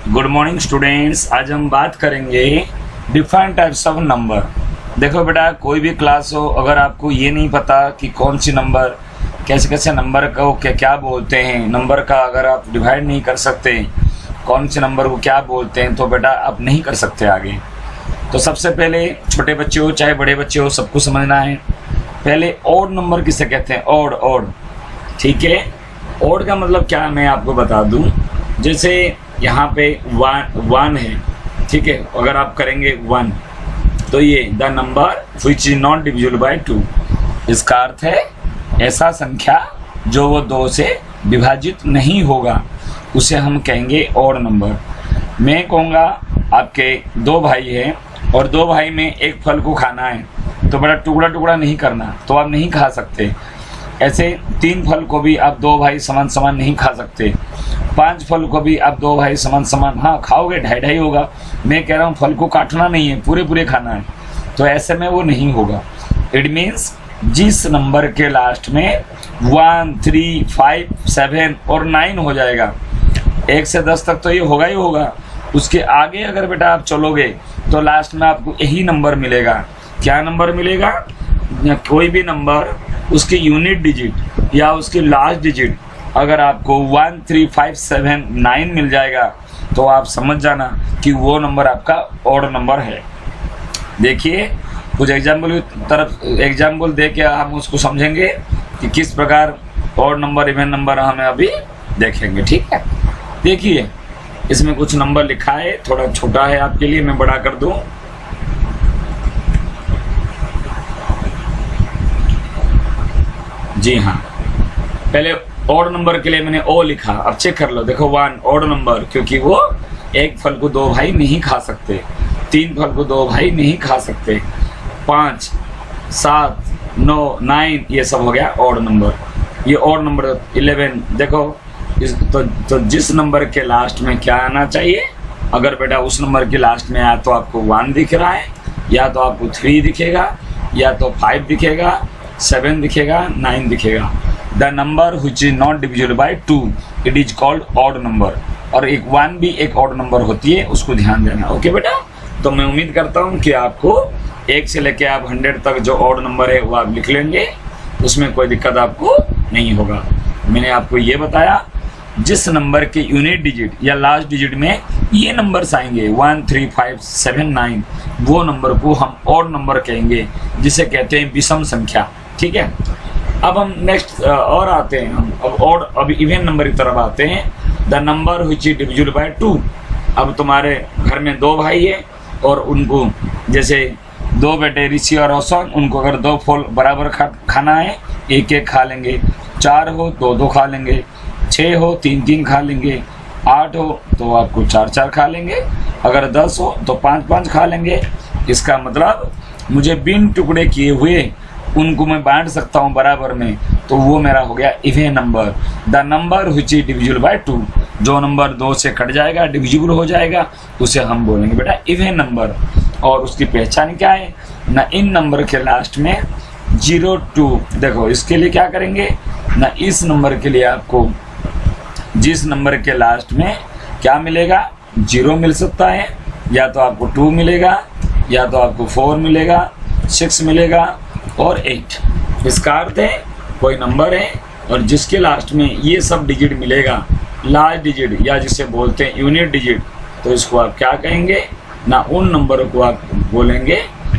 Good morning students. आज हम बात करेंगे डिफरेंट टाइप्स ऑफ नंबर। देखो बेटा, कोई भी क्लास हो, अगर आपको ये नहीं पता कि कौन सी नंबर कैसे कैसे नंबर को क्या क्या बोलते हैं, नंबर का अगर आप डिवाइड नहीं कर सकते कौन से नंबर को क्या बोलते हैं, तो बेटा आप नहीं कर सकते आगे। तो सबसे पहले छोटे बच्चे हो चाहे बड़े बच्चे हो, सबको समझना है। पहले ऑड नंबर किसे कहते हैं? ऑड। ऑड, ठीक है। ऑड का मतलब क्या मैं आपको बता दूं। जैसे यहाँ पे वन है, ठीक है। अगर आप करेंगे 1 तो ये the number which is not divisible by 2, इसका अर्थ है ऐसा संख्या जो वो 2 से विभाजित नहीं होगा, उसे हम कहेंगे ऑड नंबर। मैं कहूँगा आपके 2 भाई हैं और 2 भाई में एक फल को खाना है, तो बड़ा टुकड़ा टुकड़ा नहीं करना, तो आप नहीं खा सकते। ऐसे 3 फल को भी आप 2 भाई समान समान नहीं खा सकते। 5 फल को भी आप 2 भाई समान समान, हाँ खाओगे, ढाई ढाई होगा। मैं कह रहा हूँ फल को काटना नहीं है, पूरे पूरे खाना है, तो ऐसे में वो नहीं होगा। इट मीन्स जिस नंबर के लास्ट में 1, 3, 5, 7 और 9 हो जाएगा, 1 से 10 तक तो ये होगा ही होगा। उसके आगे अगर बेटा आप चलोगे तो लास्ट में आपको यही नंबर मिलेगा। क्या नंबर मिलेगा? कोई भी नंबर उसकी यूनिट डिजिट या उसकी लास्ट डिजिट अगर आपको 1, 3, 5, 7, 9 मिल जाएगा, तो आप समझ जाना कि वो नंबर आपका ऑड नंबर है। देखिए कुछ एग्जाम्पल दे के हम उसको समझेंगे कि किस प्रकार ऑड नंबर इवन नंबर हमें अभी देखेंगे, ठीक है। देखिए इसमें कुछ नंबर लिखा है, थोड़ा छोटा है आपके लिए, मैं बड़ा कर दूं। जी हाँ, पहले ऑड नंबर के लिए मैंने ओ लिखा, अब चेक कर लो। देखो 1 ऑड नंबर, क्योंकि वो एक फल को 2 भाई नहीं खा सकते, 3 फल को 2 भाई नहीं खा सकते, 5, 7, 9, 9 ये सब हो गया ऑड नंबर। ये ऑड नंबर 11। देखो तो जिस नंबर के लास्ट में क्या आना चाहिए, अगर बेटा उस नंबर के लास्ट में आया तो आपको 1 दिख रहा है, या तो आपको 3 दिखेगा, या तो 5 दिखेगा, 7 दिखेगा, 9 दिखेगा। The number which is not divisible by 2 it is called odd number. और एक 1 भी एक ऑड नंबर होती है, उसको ध्यान देना। ओके बेटा, तो मैं उम्मीद करता हूँ कि आपको 1 से लेके आप 100 तक जो ऑड नंबर है वो आप लिख लेंगे, उसमें कोई दिक्कत आपको नहीं होगा। मैंने आपको ये बताया जिस नंबर के यूनिट डिजिट या लास्ट डिजिट में ये नंबर्स आएंगे 1, 3, 5, 7, 9, वो नंबर को हम ऑड नंबर कहेंगे, जिसे कहते हैं विषम संख्या, ठीक है। अब हम नेक्स्ट और आते हैं, हम अब ऑड, अब इवन नंबर की तरफ आते हैं। The number which is divisible bye 2। अब तुम्हारे घर में 2 भाई है और उनको जैसे 2 बेटे ऋषि और रोशन, उनको अगर 2 फल बराबर खाना है, 1-1 खा लेंगे। 4 हो 2-2 खा लेंगे, 6 हो 3-3 खा लेंगे, 8 हो तो आपको 4-4 खा लेंगे, अगर 10 हो तो 5-5 खा लेंगे। इसका मतलब मुझे बिन टुकड़े किए हुए उनको मैं बांट सकता हूँ बराबर में, तो वो मेरा हो गया even number. The number which is divisible bye 2, जो नंबर 2 से कट जाएगा, डिविजिबल हो जाएगा, उसे हम बोलेंगे बेटा इवन नंबर। और उसकी पहचान क्या है ना, इन नंबर के लास्ट में 0, 2। देखो इसके लिए क्या करेंगे ना, इस नंबर के लिए आपको जिस नंबर के लास्ट में क्या मिलेगा, 0 मिल सकता है, या तो आपको 2 मिलेगा, या तो आपको 4 मिलेगा, 6 मिलेगा और 8। इसका अर्थ है कोई नंबर है और जिसके लास्ट में ये सब डिजिट मिलेगा, लास्ट डिजिट या जिसे बोलते हैं यूनिट डिजिट, तो इसको आप क्या कहेंगे ना, उन नंबरों को आप बोलेंगे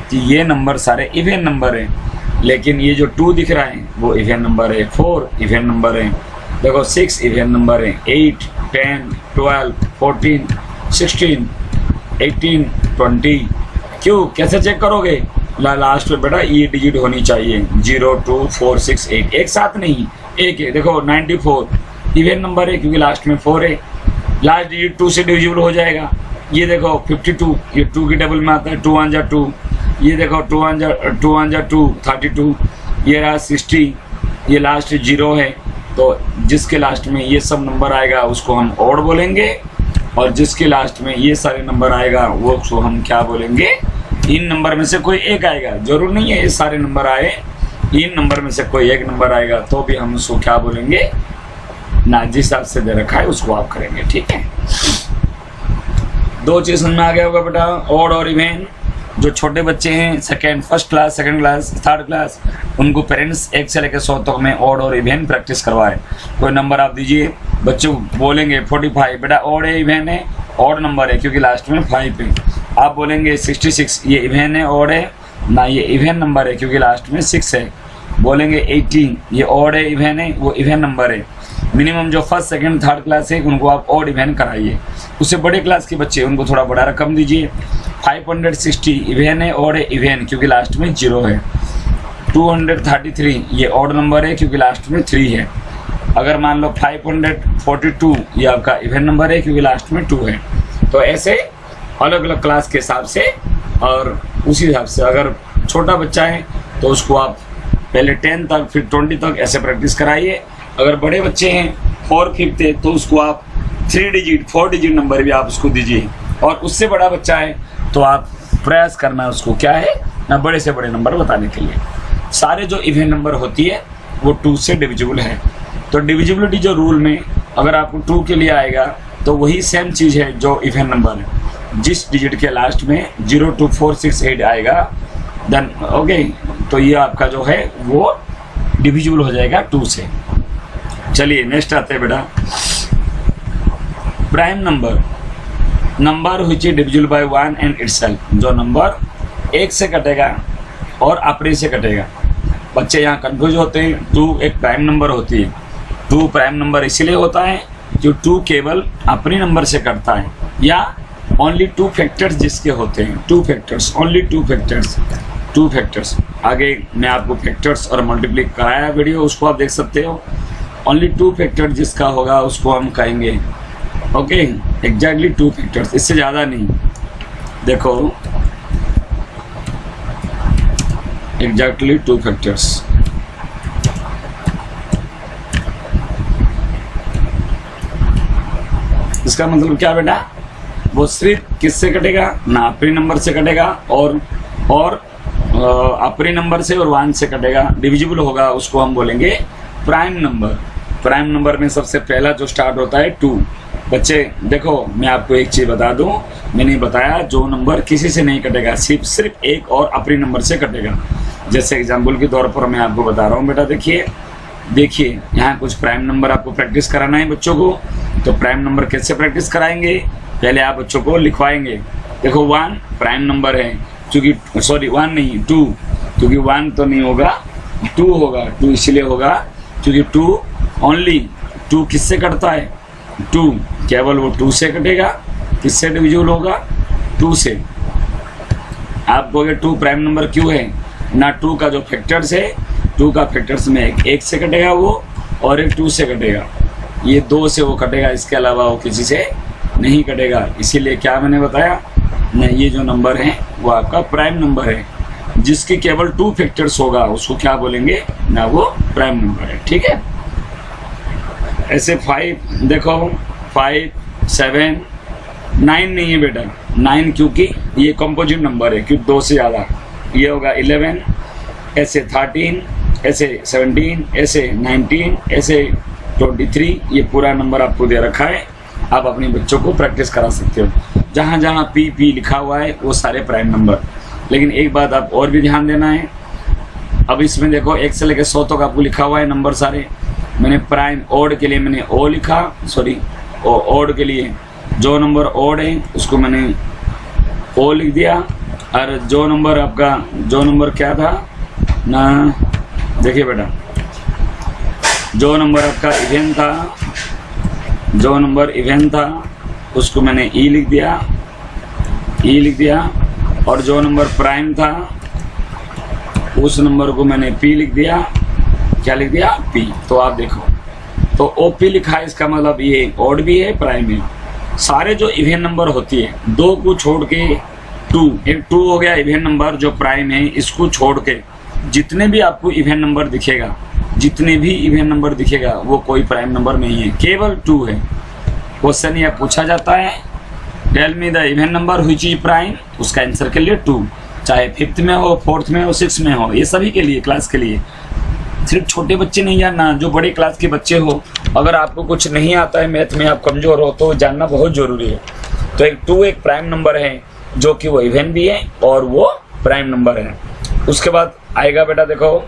कि ये नंबर सारे इवन नंबर हैं। लेकिन ये जो 2 दिख रहा है वो इवन नंबर है, 4 इवन नंबर है, देखो 6 इवन नंबर है, 8, 10, 12, 14, 16, 18, 20। क्यों, कैसे चेक करोगे? लास्ट में बेटा ये डिजिट होनी चाहिए, 0, 2, 4, 6, 8, एक साथ नहीं, एक है। देखो 94 इवन नंबर है क्योंकि लास्ट में 4 है, लास्ट डिजिट 2 से डिविजिबल हो जाएगा। ये देखो 52, ये 2 की डबल में आता है, 2 1 जा 2। ये देखो 2 1 जा 2, 32। ये रहा 60, ये लास्ट 0 है, तो जिसके लास्ट में ये सब नंबर आएगा उसको हम ऑड बोलेंगे, और जिसके लास्ट में ये सारे नंबर आएगा वो उसको हम क्या बोलेंगे, इन नंबर में से कोई एक आएगा। जरूर नहीं है ये सारे नंबर आए, इन नंबर में से कोई एक नंबर आएगा तो भी हम उसको क्या बोलेंगे ना, जिस हिसाब से दे रखा है उसको आप करेंगे, ठीक है। दो चीज समझ में आ गया होगा बेटा, ऑड और इवन। जो छोटे बच्चे हैं first class, second class, third class, उनको पेरेंट्स 1 से लेकर 100 तक में ऑड और इवन प्रैक्टिस करवाए। कोई नंबर आप दीजिए, बच्चों बोलेंगे 45, बेटा ऑड है इवन है? ऑड नंबर है क्योंकि लास्ट में 5 है। आप बोलेंगे 66, ये इवन है ऑड है? ना, ये इवन नंबर है क्योंकि लास्ट में 6 है। बोलेंगे 18, ये ऑड है इवन है? वो इवन नंबर है। मिनिमम जो फर्स्ट सेकंड थर्ड क्लास है उनको आप ऑड इवन कराइए। उससे बड़े क्लास के बच्चे उनको थोड़ा बड़ा रकम दीजिए। 560 इवन है ऑड है? इवन क्योंकि लास्ट में 0 है। 233 ये ऑड नंबर है क्योंकि लास्ट में 3 है। अगर मान लो 542 ये आपका इवन नंबर है क्योंकि लास्ट में 2 है। तो ऐसे अलग अलग क्लास के हिसाब से और उसी हिसाब से अगर छोटा बच्चा है तो उसको आप पहले 10 तक फिर 20 तक ऐसे प्रैक्टिस कराइए। अगर बड़े बच्चे हैं 4 5 है तो उसको आप 4 डिजिट नंबर भी आप उसको दीजिए। और उससे बड़ा बच्चा है तो आप प्रयास करना उसको क्या है ना, बड़े से बड़े नंबर बताने के लिए। सारे जो इवन नंबर होती है वो 2 से डिविजिबल है। तो डिविजिबिलिटी जो रूल में अगर आपको 2 के लिए आएगा तो वही सेम चीज़ है जो इवन नंबर है। जिस डिजिट के लास्ट में 0 2 4 6 8 आएगा देन ओके, तो ये आपका जो है वो डिविजिबल हो जाएगा 2 से। चलिए नेक्स्ट आते हैं बेटा, prime number which is divisible bye 1 and itself. जो नंबर 1 से कटेगा और अपने से कटेगा। बच्चे यहाँ कंफ्यूज होते हैं। 2 एक प्राइम नंबर होती है। 2 प्राइम नंबर इसलिए होता है जो 2 केवल अपने नंबर से कटता है, या ओनली 2 फैक्टर्स जिसके होते हैं। 2 फैक्टर्स, ओनली 2 फैक्टर्स। आगे मैं आपको फैक्टर्स और मल्टीप्लाई कराया वीडियो, उसको आप देख सकते हो। ओनली 2 फैक्टर जिसका होगा उसको हम कहेंगे ओके, एग्जैक्टली 2 फैक्टर्स, इससे ज़्यादा नहीं। देखो एग्जैक्टली 2 फैक्टर्स। इसका मतलब क्या बेटा, वो सिर्फ किससे कटेगा ना, अपने नंबर से कटेगा और अपने नंबर से और 1 से कटेगा। डिविजिबल होगा उसको हम बोलेंगे प्राइम नंबर। प्राइम नंबर में सबसे पहला जो स्टार्ट होता है 2। बच्चे देखो मैं आपको एक चीज़ बता दूं, मैंने बताया जो नंबर किसी से नहीं कटेगा सिर्फ एक और अपने नंबर से कटेगा। जैसे एग्जाम्पल के तौर पर मैं आपको बता रहा हूँ बेटा, देखिए यहाँ कुछ प्राइम नंबर आपको प्रैक्टिस कराना है बच्चों को। तो प्राइम नंबर कैसे प्रैक्टिस कराएंगे, पहले आप बच्चों को लिखवाएंगे। देखो 1 प्राइम नंबर है क्योंकि 1 नहीं 2, क्योंकि 1 तो नहीं होगा 2 होगा। 2 इसलिए होगा क्योंकि 2 ओनली 2 किससे कटता है, 2 केवल वो 2 से कटेगा। किससे डिविजिबल होगा, 2 से। आप कहोगे 2 प्राइम नंबर क्यों है ना, 2 का जो फैक्टर्स है 2 का फैक्टर्स में एक से कटेगा वो और एक 2 से कटेगा। ये 2 से वो कटेगा, इसके अलावा वो किसी से नहीं कटेगा। इसीलिए क्या मैंने बताया ना, ये जो नंबर है वो आपका प्राइम नंबर है। जिसकी केवल 2 फैक्टर्स होगा उसको क्या बोलेंगे ना, वो प्राइम नंबर है। ठीक है। ऐसे 5 देखो 5 7 9 नहीं है बेटा, 9 क्योंकि ये कंपोजिट नंबर है क्योंकि 2 से ज़्यादा। ये होगा 11, ऐसे 13, ऐसे 17, ऐसे 19, ऐसे 23। ये पूरा नंबर आपको दे रखा है, आप अपने बच्चों को प्रैक्टिस करा सकते हो। जहाँ जहाँ पी लिखा हुआ है वो सारे प्राइम नंबर। लेकिन एक बात आप और भी ध्यान देना है, अब इसमें देखो 1 से लेकर 100 तक आपको लिखा हुआ है नंबर सारे। मैंने प्राइम ऑड के लिए मैंने ओ लिखा, ऑड के लिए जो नंबर ऑड है उसको मैंने ओ लिख दिया। और जो नंबर क्या था ना, देखिए बेटा जो नंबर आपका इवेंट था उसको मैंने ई लिख दिया। और जो नंबर प्राइम था उस नंबर को मैंने पी लिख दिया। क्या लिख दिया, पी। तो आप देखो तो ओपी लिखा है, इसका मतलब ये ऑड भी है प्राइम है। सारे जो इवेंट नंबर होती है 2 को छोड़ के 2, एक 2 हो गया इवेंट नंबर जो प्राइम है। इसको छोड़ के जितने भी आपको इवेंट नंबर दिखेगा वो कोई प्राइम नंबर नहीं है, केवल 2 है। क्वेश्चन यह पूछा जाता है tell me the even number which is prime, उसका आंसर के लिए 2, चाहे 5th में हो 4th में हो 6th में हो, ये सभी के लिए क्लास के लिए। सिर्फ छोटे बच्चे नहीं जानना, जो बड़े क्लास के बच्चे हो, अगर आपको कुछ नहीं आता है मैथ में, आप कमज़ोर हो तो जानना बहुत ज़रूरी है। तो एक 2 एक प्राइम नंबर है जो कि वो इवन भी है और वो प्राइम नंबर है। उसके बाद आएगा बेटा देखो,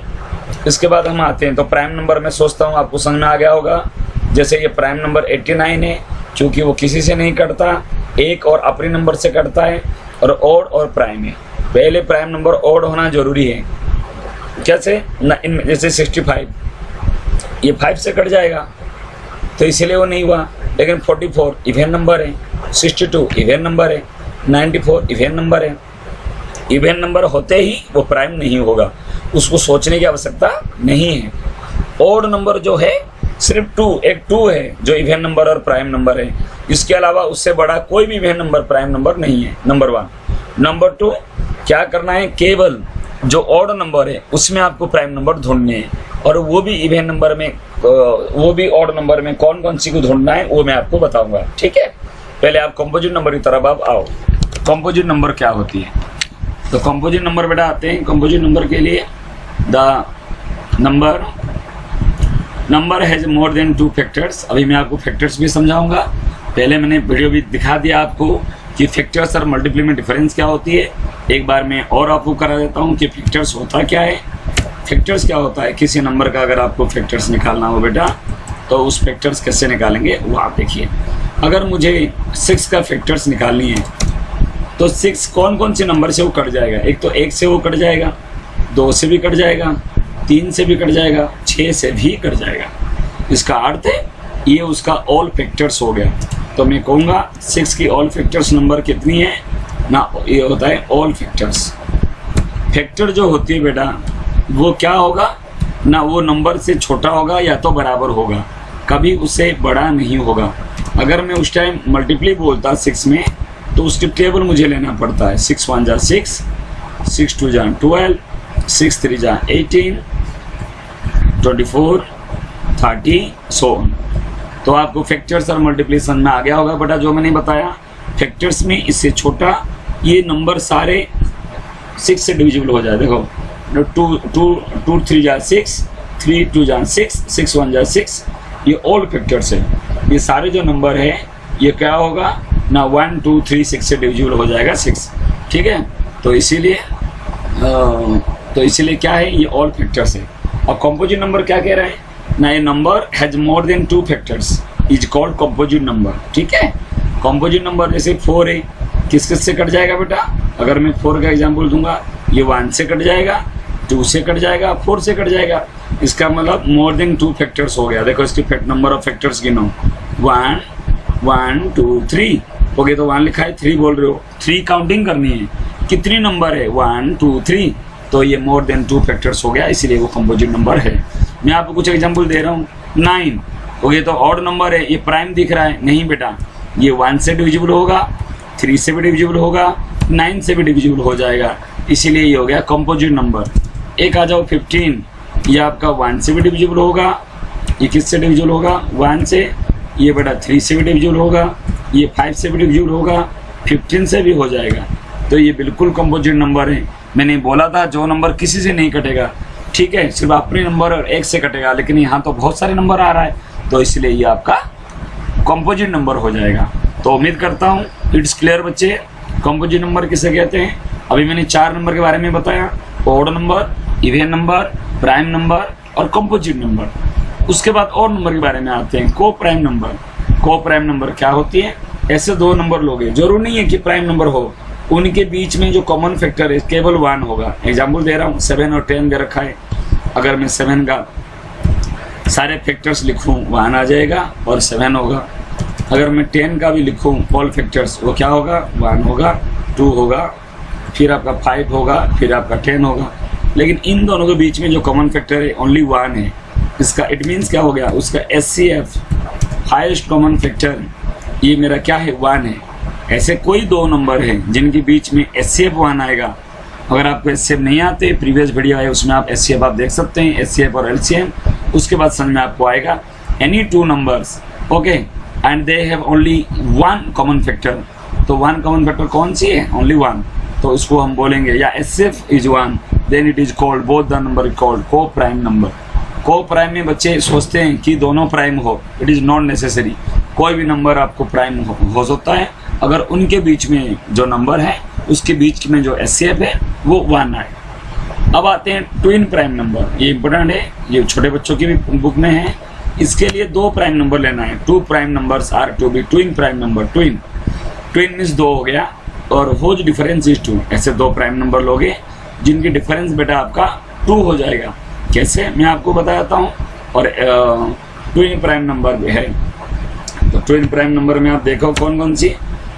इसके बाद हम आते हैं तो प्राइम नंबर में सोचता हूँ आपको समझ में आ गया होगा। जैसे ये प्राइम नंबर 89 है, क्योंकि वो किसी से नहीं कटता, एक और अपने नंबर से कटता है, और ऑड और प्राइम है। पहले प्राइम नंबर ऑड होना जरूरी है। कैसे ना, इनमें जैसे 65 ये 5 से कट जाएगा तो इसीलिए वो नहीं हुआ। लेकिन 44 इवन नंबर है, 62 इवन नंबर है, 94 इवन नंबर है। इवन नंबर होते ही वो प्राइम नहीं होगा, उसको सोचने की आवश्यकता नहीं है। ऑड नंबर जो है सिर्फ 2, एक 2 है जो इवन नंबर और प्राइम नंबर है। इसके अलावा उससे बड़ा कोई भी इवन नंबर प्राइम नंबर नहीं है, नंबर 1। नंबर 2 क्या करना है, केवल जो ऑड नंबर है उसमें आपको प्राइम नंबर ढूंढने हैं, और वो भी इवन नंबर में, वो भी ऑड नंबर में कौन कौन सी को ढूंढना है वो मैं आपको बताऊंगा। ठीक है, पहले आप कंपोजिट नंबर की तरफ आप आओ। कंपोजिट नंबर क्या होती है, तो कंपोजिट नंबर बेटा आते हैं। कंपोजिट नंबर के लिए the number has more than 2 factors. अभी मैं आपको फैक्टर्स भी समझाऊंगा। पहले मैंने वीडियो भी दिखा दिया आपको कि फैक्टर्स और मल्टीप्ली में डिफरेंस क्या होती है। एक बार मैं और आपको करा देता हूँ कि फैक्टर्स होता क्या है। फैक्टर्स क्या होता है, किसी नंबर का अगर आपको फैक्टर्स निकालना हो बेटा तो उस फैक्टर्स कैसे निकालेंगे वो आप देखिए। अगर मुझे 6 का फैक्टर्स निकालनी है तो 6 कौन कौन से नंबर से वो कट जाएगा। एक तो 1 से वो कट जाएगा, 2 से भी कट जाएगा, 3 से भी कट जाएगा, 6 से भी कट जाएगा। इसका अर्थ है ये उसका ऑल फैक्टर्स हो गया। तो मैं कहूँगा 6 की ऑल फैक्टर्स नंबर कितनी है ना, ये होता है ऑल फैक्टर्स। फैक्टर जो होती है बेटा वो क्या होगा ना, वो नंबर से छोटा होगा या तो बराबर होगा, कभी उससे बड़ा नहीं होगा। अगर मैं उस टाइम मल्टीप्ली बोलता 6 में तो उसकी टेबल मुझे लेना पड़ता है। 6 1 जा 6, 6 2 जा 12, 6 3 जा 18, 24, 30 सो ऑन। तो आपको फैक्टर्स और मल्टीप्लिकेशन में आ गया होगा बेटा जो मैंने बताया। फैक्टर्स में इससे छोटा ये नंबर सारे 6 से डिविजिबल हो जाए। देखो 2 3 जा 6, 3 2 जा 6, 6 1 जा 6, ये ऑल फैक्टर्स है। ये सारे जो नंबर है ये क्या होगा ना 1 2 3 6 से डिविजिबल हो जाएगा 6। ठीक है, तो इसीलिए क्या है, ये ऑल फैक्टर्स है। और कंपोजिट नंबर क्या कह रहा है ना, ये number has more than 2 factors is called composite number. ठीक है, कंपोजिट नंबर जैसे 4 है, किस से कट जाएगा बेटा। अगर मैं 4 का एग्जांपल दूंगा, ये 1 से कट जाएगा, 2 से कट जाएगा, 4 से कट जाएगा। इसका मतलब मोर देन 2 फैक्टर्स हो गया। देखो इसके नंबर ऑफ फैक्टर्स गिनो, 1 1 2 3 हो गए। तो 1 लिखा है, 3 बोल रहे हो, 3 काउंटिंग करनी है, कितनी नंबर है 1 2 3, तो ये मोर देन 2 फैक्टर्स हो गया, इसीलिए वो कंपोजिट नंबर है। मैं आपको कुछ एग्जांपल दे रहा हूँ। 9 हो गए तो ऑड नंबर है, ये प्राइम दिख रहा है, नहीं बेटा ये 1 से डिविजिबल होगा, 3 से भी डिविजिबल होगा, 9 से भी डिविजिबल हो जाएगा, इसीलिए ये हो गया कंपोजिट नंबर। एक आ जाओ 15, ये आपका 1 से भी डिविजिबल होगा, ये किस से डिविजिबल होगा 1 से, ये बेटा 3 से भी डिविजिबल होगा, ये 5 से भी डिविजिबल होगा, 15 से भी हो जाएगा। तो ये बिल्कुल कंपोजिट नंबर है। मैंने बोला था जो नंबर किसी से नहीं कटेगा, ठीक है, सिर्फ अपने नंबर और 1 से कटेगा, लेकिन यहाँ तो बहुत सारे नंबर आ रहा है, तो इसलिए ये आपका कंपोजिट नंबर हो जाएगा। तो उम्मीद करता हूँ इट्स क्लियर बच्चे, कंपोजिट नंबर किसे कहते हैं। अभी मैंने 4 नंबर के बारे में बताया, odd number, even number, prime number और कंपोजिट नंबर। उसके बाद और नंबर के बारे में आते हैं, को prime number. Coprime number क्या होती है, ऐसे 2 नंबर लोगे, जरूर नहीं है कि प्राइम नंबर हो, उनके बीच में जो कॉमन फैक्टर है केवल 1 होगा। एग्जाम्पल दे रहा हूँ, 7 और 10 दे रखा है। अगर मैं 7 का सारे फैक्टर्स लिखूँ 1 आ जाएगा और 7 होगा। अगर मैं 10 का भी लिखूँ ऑल फैक्टर्स, वो क्या होगा 1 होगा, 2 होगा, फिर आपका 5 होगा, फिर आपका 10 होगा। लेकिन इन दोनों के बीच में जो कॉमन फैक्टर है ओनली 1 है। इसका इट मीन्स क्या हो गया, उसका HCF हाईएस्ट कॉमन फैक्टर ये मेरा क्या है 1 है। ऐसे कोई 2 नंबर हैं जिनके बीच में HCF 1 आएगा। अगर आपको HCF नहीं आते, प्रीवियस वीडियो है उसमें आप HCF आप देख सकते हैं, HCF और LCM, उसके बाद समझ में आपको आएगा। Any 2 numbers okay and they have only 1 common factor. तो 1 कॉमन फैक्टर कौन सी है, ओनली 1, तो उसको हम बोलेंगे या HCF is 1, then it is called both the number called coprime number. Coprime में बच्चे सोचते हैं कि दोनों प्राइम हो, इट इज नॉट नेसेसरी। कोई भी नंबर आपको प्राइम हो सकता है अगर उनके बीच में जो नंबर है उसके बीच में जो एचसीएफ है वो 1 आए। अब आते हैं ट्विन प्राइम नंबर, ये इंपॉर्टेंट है, ये छोटे बच्चों की भी बुक में है। इसके लिए 2 प्राइम नंबर लेना है। 2 prime numbers are to be twin prime number. Twin means 2 हो गया और होज डिफरेंस इज 2। ऐसे 2 प्राइम नंबर लोगे जिनकी डिफरेंस बेटा आपका 2 हो जाएगा। कैसे मैं आपको बताता हूँ। और ट्विन प्राइम नंबर भी है, तो ट्विन प्राइम नंबर में आप देखो कौन कौन सी,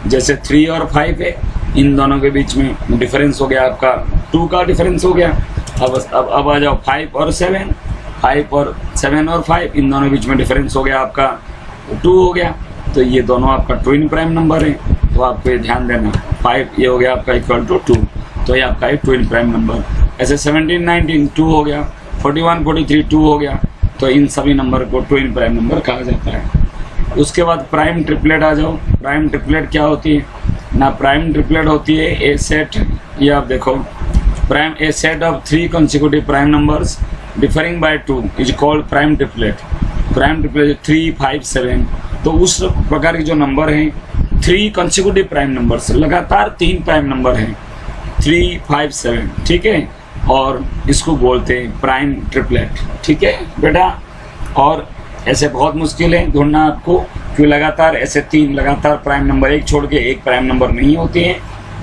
जैसे 3 और 5 है, इन दोनों के बीच में डिफरेंस हो गया आपका 2 का डिफरेंस हो गया। अब आ जाओ 5 और 7, 5 और 7 और 5, इन दोनों के बीच में डिफरेंस हो गया आपका 2 हो गया। तो ये दोनों आपका ट्विन प्राइम नंबर है, तो आपको ये ध्यान देना। 5 ये हो गया आपका इक्वल टू 2, तो ये आपका एक ट्विन प्राइम नंबर। ऐसे 17, 19 2 हो गया, 41, 43 2 हो गया। तो इन सभी नंबर को ट्विन प्राइम नंबर कहा जाता है। उसके बाद प्राइम ट्रिपलेट आ जाओ। प्राइम ट्रिपलेट क्या होती है ना, प्राइम ट्रिपलेट होती है ए सेट, ये आप देखो, prime a set of 3 consecutive prime numbers differing by 2 is called prime triplet. Prime triplet 3, 5, 7, तो उस प्रकार के जो नंबर हैं 3 consecutive प्राइम नंबर्स, लगातार 3 प्राइम नंबर हैं, 3, 5, 7, ठीक है, और इसको बोलते हैं प्राइम ट्रिपलेट। ठीक है बेटा, और ऐसे बहुत मुश्किल है ढूंढना आपको, क्योंकि लगातार ऐसे 3 लगातार प्राइम नंबर, एक छोड़ के एक प्राइम नंबर नहीं होती है।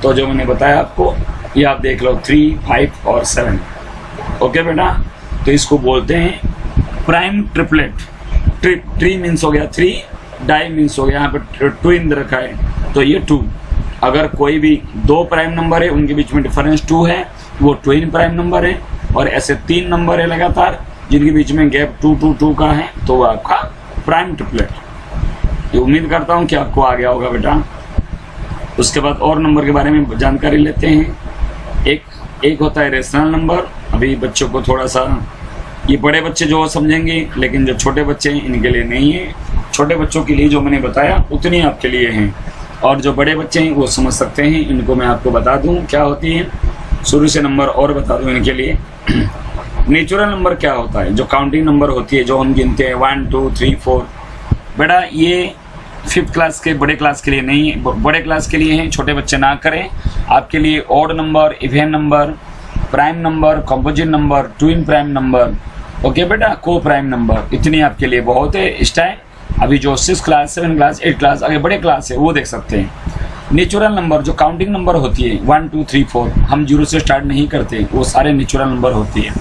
तो जो मैंने बताया आपको, ये आप देख लो 3, 5 और 7। ओके बेटा, तो इसको बोलते हैं प्राइम ट्रिपलेट। ट्री मीन्स हो गया 3, डाई मीन्स हो गया, यहाँ पे ट्विन रखा है तो ये 2। अगर कोई भी 2 प्राइम नंबर है उनके बीच में डिफरेंस 2 है, वो ट्विन प्राइम नंबर है। और ऐसे 3 नंबर है लगातार जिनके बीच में गैप 2, 2, 2 का है, तो वो आपका प्राइम ट्रिपलेट। ये उम्मीद करता हूँ कि आपको आ गया होगा बेटा। उसके बाद और नंबर के बारे में जानकारी लेते हैं। एक होता है रेशनल नंबर। अभी बच्चों को थोड़ा सा, ये बड़े बच्चे जो समझेंगे, लेकिन जो छोटे बच्चे हैं इनके लिए नहीं है। छोटे बच्चों के लिए जो मैंने बताया उतनी आपके लिए हैं, और जो बड़े बच्चे हैं वो समझ सकते हैं। इनको मैं आपको बता दूं क्या होती है, शुरू से नंबर और बता दूं इनके लिए। नेचुरल नंबर क्या होता है, जो काउंटिंग नंबर होती है, जो हम गिनते हैं 1, 2, 3, 4। बेटा ये 5th क्लास के, बड़े क्लास के लिए नहीं है, बड़े क्लास के लिए है, छोटे बच्चे ना करें। आपके लिए odd number, even number, prime number, composite number, twin prime number, okay बेटा, को प्राइम नंबर, इतनी आपके लिए बहुत है इस टाइम। अभी जो 6th class, 7th class, 8th class, आगे बड़े क्लास है वो देख सकते हैं। नेचुरल नंबर जो काउंटिंग नंबर होती है 1, 2, 3, 4, हम 0 से स्टार्ट नहीं करते, वो सारे नेचुरल नंबर होती है।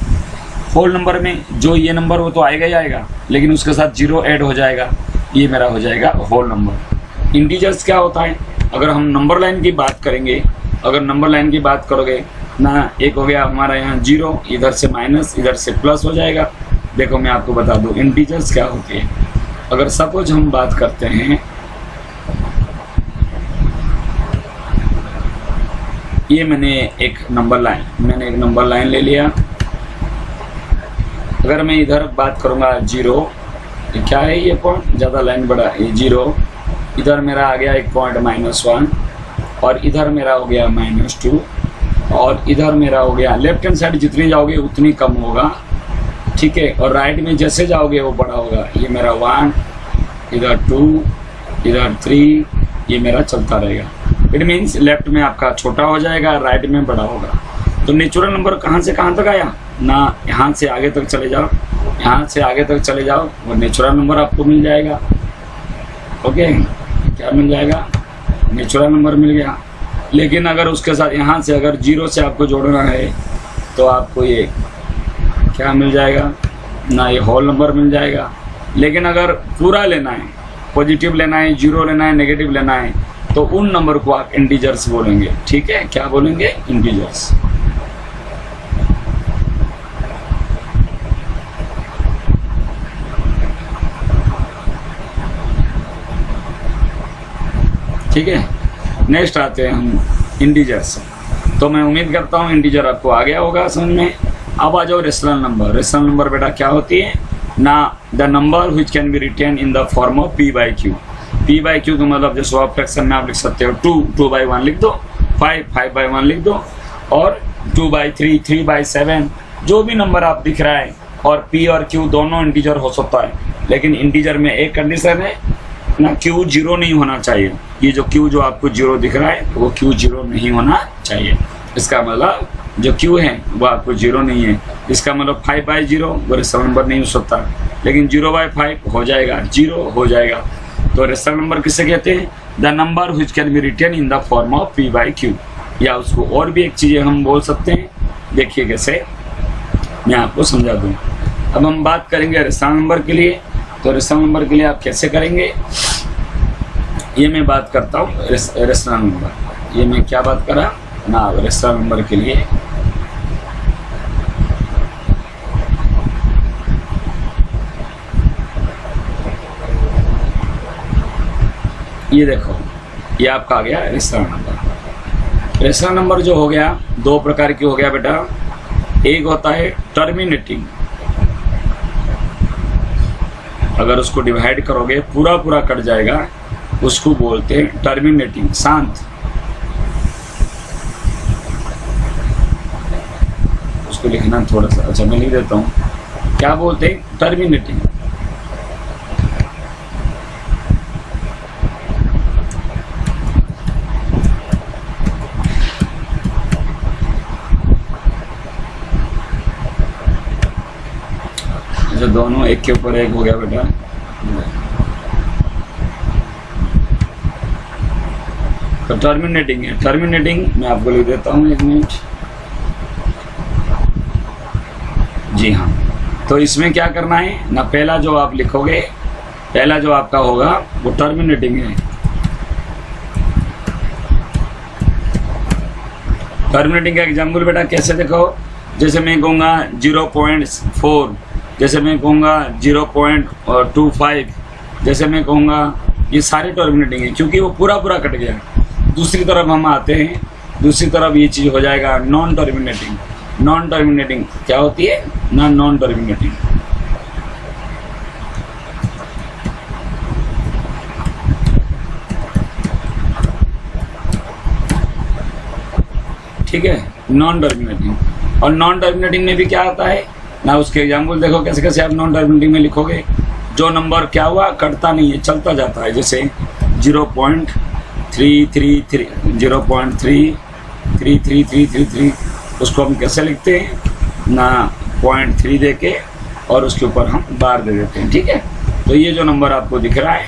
होल नंबर में जो ये नंबर वो तो आएगा ही आएगा, लेकिन उसके साथ 0 ऐड हो जाएगा, ये मेरा हो जाएगा होल नंबर। इंटीजर्स क्या होता है, अगर हम नंबर लाइन की बात करेंगे, अगर नंबर लाइन की बात करोगे ना, एक हो गया हमारा यहाँ 0, इधर से माइनस, इधर से प्लस हो जाएगा। देखो मैं आपको बता दूँ इंटीजर्स क्या होती है। अगर सपोज हम बात करते हैं, ये मैंने एक नंबर लाइन ले लिया। अगर मैं इधर बात करूँगा 0, क्या है ये पॉइंट, ज़्यादा लाइन बड़ा है, 0, इधर मेरा आ गया एक पॉइंट -1, और इधर मेरा हो गया -2, और इधर मेरा हो गया, लेफ्ट हैंड साइड जितनी जाओगे उतनी कम होगा, ठीक है, और राइट में जैसे जाओगे वो बड़ा होगा। ये मेरा 1, इधर 2, इधर 3, ये मेरा चलता रहेगा। इट मीन्स लेफ्ट में आपका छोटा हो जाएगा, राइट में बड़ा होगा। तो नेचुरल नंबर कहाँ से कहाँ तक आया ना, यहाँ से आगे तक चले जाओ, यहाँ से आगे तक चले जाओ, वो नेचुरल नंबर आपको मिल जाएगा। ओके, क्या मिल जाएगा, नेचुरल नंबर मिल गया। लेकिन अगर उसके साथ यहाँ से अगर 0 से आपको जोड़ना है तो आपको ये क्या मिल जाएगा ना, ये होल नंबर मिल जाएगा। लेकिन अगर पूरा लेना है, पॉजिटिव लेना है, 0 लेना है, नेगेटिव लेना है, तो उन नंबर को आप इंटीजर्स बोलेंगे। ठीक है, क्या बोलेंगे, इंटीजर्स। ठीक है, नेक्स्ट आते हैं हम इंटीजर्स। तो मैं उम्मीद करता हूँ इंटीजर आपको आ गया होगा समझ में। अब आ जाओ रेशनल नंबर। रेशनल नंबर बेटा क्या होती है ना, the number which can be written in the form of p/q। p/q का मतलब जैसे आप फ्रैक्शन में आप लिख सकते हो 2/1 लिख दो, 5/1 लिख दो, और 2/3, 3/7, जो भी नंबर आप दिख रहा है। और p और q दोनों इंटीजर हो सकता है, लेकिन इंटीजर में एक कंडीशन है, ना क्यू जीरो नहीं होना चाहिए। ये जो क्यू जो आपको जीरो दिख रहा है वो क्यू जीरो नहीं होना चाहिए। इसका मतलब जो क्यू है वो आपको जीरो नहीं है। इसका मतलब 5/0 वो रेशनल नंबर नहीं हो सकता, लेकिन 0/5 हो जाएगा, जीरो हो जाएगा। तो रेशनल नंबर किसे कहते हैं? The number which can be written in the form of p/q। या उसको और भी एक चीज़ हम बोल सकते हैं, देखिए कैसे, मैं आपको समझा दूँ। अब हम बात करेंगे रेशनल नंबर के लिए। तो रेशनल नंबर के लिए आप कैसे करेंगे, ये मैं बात करता हूँ। रेशनल नंबर, ये मैं क्या बात करा ना, रेशनल नंबर के लिए ये देखो, ये आपका आ गया रेशनल नंबर। रेशनल नंबर जो हो गया दो प्रकार की हो गया बेटा। एक होता है टर्मिनेटिंग, अगर उसको डिवाइड करोगे पूरा पूरा कट जाएगा, उसको बोलते हैं टर्मिनेटिंग, शांत। उसको लिखना थोड़ा सा, अच्छा मैं लिख देता हूँ, क्या बोलते हैं? टर्मिनेटिंग। अच्छा, दोनों एक के ऊपर एक हो गया बेटा। तो टर्मिनेटिंग है, टर्मिनेटिंग मैं आपको लिख देता हूँ, एक मिनट। जी हाँ, तो इसमें क्या करना है ना, पहला जो आप लिखोगे, पहला जो आपका होगा वो टर्मिनेटिंग है। टर्मिनेटिंग का एग्जाम्पल बेटा कैसे देखो, जैसे मैं कहूँगा 0.4, जैसे मैं कहूँगा 0.25, जैसे मैं कहूँगा, ये सारे टर्मिनेटिंग है क्योंकि वो पूरा पूरा कट गया। दूसरी तरफ हम आते हैं, दूसरी तरफ ये चीज़ हो जाएगा नॉन टर्मिनेटिंग। नॉन टर्मिनेटिंग क्या होती है ना, नॉन टर्मिनेटिंग। ठीक है, नॉन टर्मिनेटिंग। और नॉन टर्मिनेटिंग में भी क्या आता है ना, उसके एग्जाम्पल देखो कैसे कैसे आप नॉन टर्मिनेटिंग में लिखोगे। जो नंबर क्या हुआ, कटता नहीं है, चलता जाता है। जैसे 0.333, 0.33333, उसको हम कैसे लिखते हैं ना, 0.3 दे के और उसके ऊपर हम बार दे देते हैं। ठीक है, तो ये जो नंबर आपको दिख रहा है,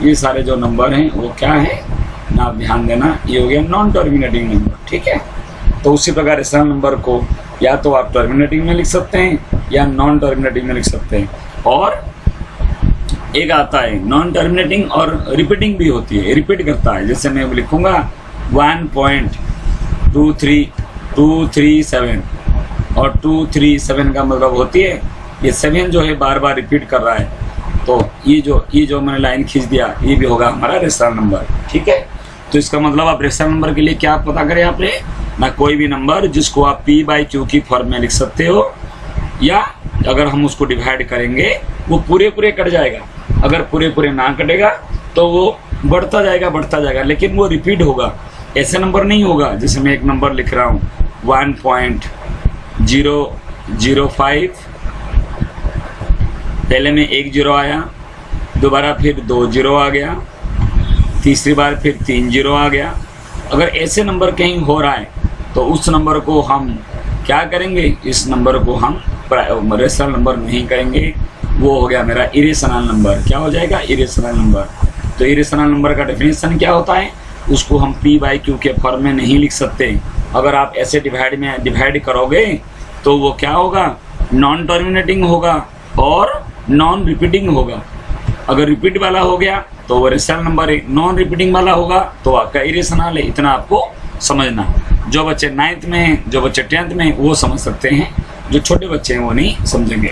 ये सारे जो नंबर हैं वो क्या है ना, आप ध्यान देना, ये हो गया नॉन टर्मिनेटिंग नंबर। ठीक है, तो उसी प्रकार रेशनल नंबर को या तो आप टर्मिनेटिंग में लिख सकते हैं या नॉन टर्मिनेटिंग में लिख सकते हैं। और एक आता है नॉन टर्मिनेटिंग और रिपीटिंग भी होती है, रिपीट करता है। जैसे मैं लिखूंगा 1.23237 और 237 का मतलब होती है ये 7 जो है बार बार रिपीट कर रहा है। तो ये जो मैंने लाइन खींच दिया, ये भी होगा हमारा रेशनल नंबर। ठीक है, तो इसका मतलब आप रेशनल नंबर के लिए क्या पता करें आपने ना, कोई भी नंबर जिसको आप p/q की फॉर्म में लिख सकते हो, या अगर हम उसको डिवाइड करेंगे वो पूरे पूरे कट जाएगा। अगर पूरे पूरे ना कटेगा तो वो बढ़ता जाएगा, लेकिन वो रिपीट होगा। ऐसे नंबर नहीं होगा, जैसे मैं एक नंबर लिख रहा हूँ 1.005, पहले में 1 0 आया, दोबारा फिर 2 0 आ गया, तीसरी बार फिर 3 0 आ गया। अगर ऐसे नंबर कहीं हो रहा है तो उस नंबर को हम क्या करेंगे, इस नंबर को हम रेशनल नंबर नहीं करेंगे, वो हो गया मेरा इरेशनल नंबर। क्या हो जाएगा, इरेशनल नंबर। तो इरेशनल नंबर का डेफिनेशन क्या होता है, उसको हम p/q के फॉर्म में नहीं लिख सकते। अगर आप ऐसे डिवाइड करोगे तो वो क्या होगा, नॉन टर्मिनेटिंग होगा और नॉन रिपीटिंग होगा। अगर रिपीट वाला हो गया तो वो रेशनल नंबर है, नॉन रिपीटिंग वाला होगा तो आपका इरेशनल है। इतना आपको समझना। जो बच्चे 9th में हैं, जो बच्चे 10th में हैं, वो समझ सकते हैं, जो छोटे बच्चे हैं वो नहीं समझेंगे।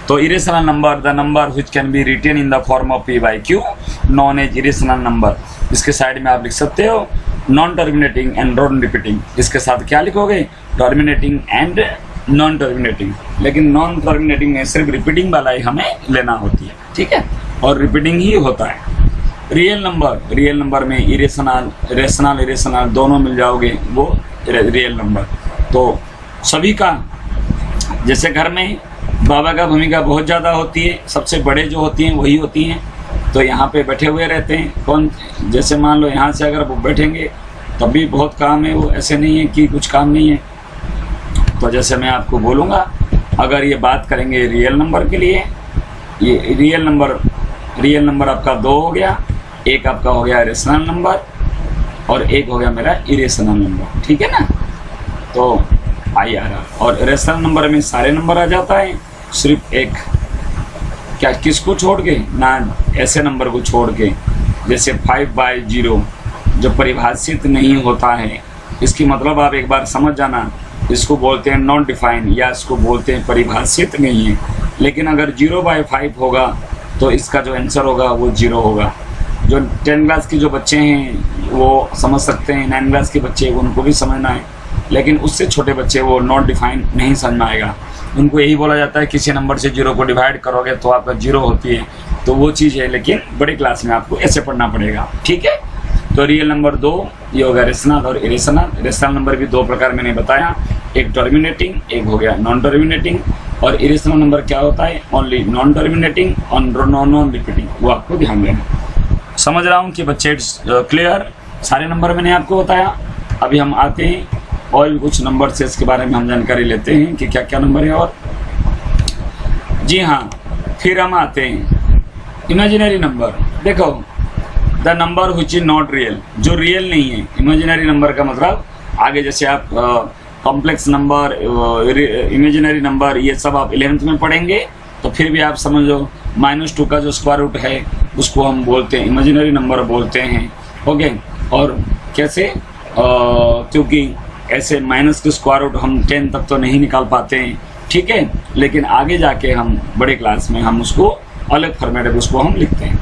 तो irrational number, the number which can be written in the form of p/q known as irrational number. इसके साइड में आप लिख सकते हो non terminating and non repeating. इसके साथ क्या लिखोगे, टर्मिनेटिंग एंड नॉन टर्मिनेटिंग। लेकिन नॉन टर्मिनेटिंग में सिर्फ रिपीटिंग वाला ही हमें लेना होती है। ठीक है, और रिपीटिंग ही होता है। रियल नंबर में इरेशनल, रेशनल, इरेशनल दोनों मिल जाओगे, वो रियल नंबर। तो सभी का, जैसे घर में बाबा का भूमिका बहुत ज़्यादा होती है, सबसे बड़े जो होती हैं वही होती हैं। तो यहाँ पे बैठे हुए रहते हैं। कौन, जैसे मान लो यहाँ से अगर वो बैठेंगे तब भी बहुत काम है, वो ऐसे नहीं है कि कुछ काम नहीं है। तो जैसे मैं आपको बोलूँगा, अगर ये बात करेंगे रियल नंबर के लिए, ये रियल नंबर आपका 2 हो गया, एक आपका हो गया रेशनल नंबर और एक हो गया मेरा इरेशनल नंबर, ठीक है ना। तो आई आ रहा, और रेशनल नंबर में सारे नंबर आ जाता है, सिर्फ एक क्या किसको छोड़ के ना, ऐसे नंबर को छोड़ के, जैसे 5/0 जो परिभाषित नहीं होता है। इसकी मतलब आप एक बार समझ जाना, इसको बोलते हैं नॉन डिफाइन या इसको बोलते हैं परिभाषित नहीं है। लेकिन अगर 0/5 होगा तो इसका जो आंसर होगा वो 0 होगा। जो 10 क्लास के जो बच्चे हैं वो समझ सकते हैं, 9 क्लास के बच्चे उनको भी समझना है, लेकिन उससे छोटे बच्चे वो नॉट डिफाइन नहीं समझ में आएगा। उनको यही बोला जाता है किसी नंबर से 0 को डिवाइड करोगे तो आपका 0 होती है, तो वो चीज़ है। लेकिन बड़ी क्लास में आपको ऐसे पढ़ना पड़ेगा, ठीक है। तो रियल नंबर 2 ये हो गया रेशनल और इरेशनल। रेशनल नंबर भी 2 प्रकार मैंने बताया, एक टर्मिनेटिंग, एक हो गया नॉन टर्मिनेटिंग। और इरेशनल नंबर क्या होता है, ओनली नॉन टर्मिनेटिंग और नॉन रिपीटिंग, वो आपको ध्यान देना। समझ रहा हूँ कि बच्चे इट्स क्लियर, सारे नंबर मैंने आपको बताया। अभी हम आते हैं और भी कुछ नंबर से इसके बारे में हम जानकारी लेते हैं कि क्या क्या नंबर है। और जी हाँ, फिर हम आते हैं इमेजिनरी नंबर। देखो, the number which is not real, जो रियल नहीं है। इमेजिनरी नंबर का मतलब आगे जैसे आप कॉम्प्लेक्स नंबर, इमेजिनरी नंबर, ये सब आप 11th में पढ़ेंगे, तो फिर भी आप समझ लो -2 का जो स्क्वायर रूट है उसको हम बोलते हैं इमेजिनरी नंबर बोलते हैं, ओके। और कैसे, क्योंकि ऐसे माइनस के स्क्वायर रूट हम 10 तक तो नहीं निकाल पाते हैं, ठीक है। लेकिन आगे जाके हम बड़े क्लास में हम उसको अलग फॉर्मेट में उसको हम लिखते हैं।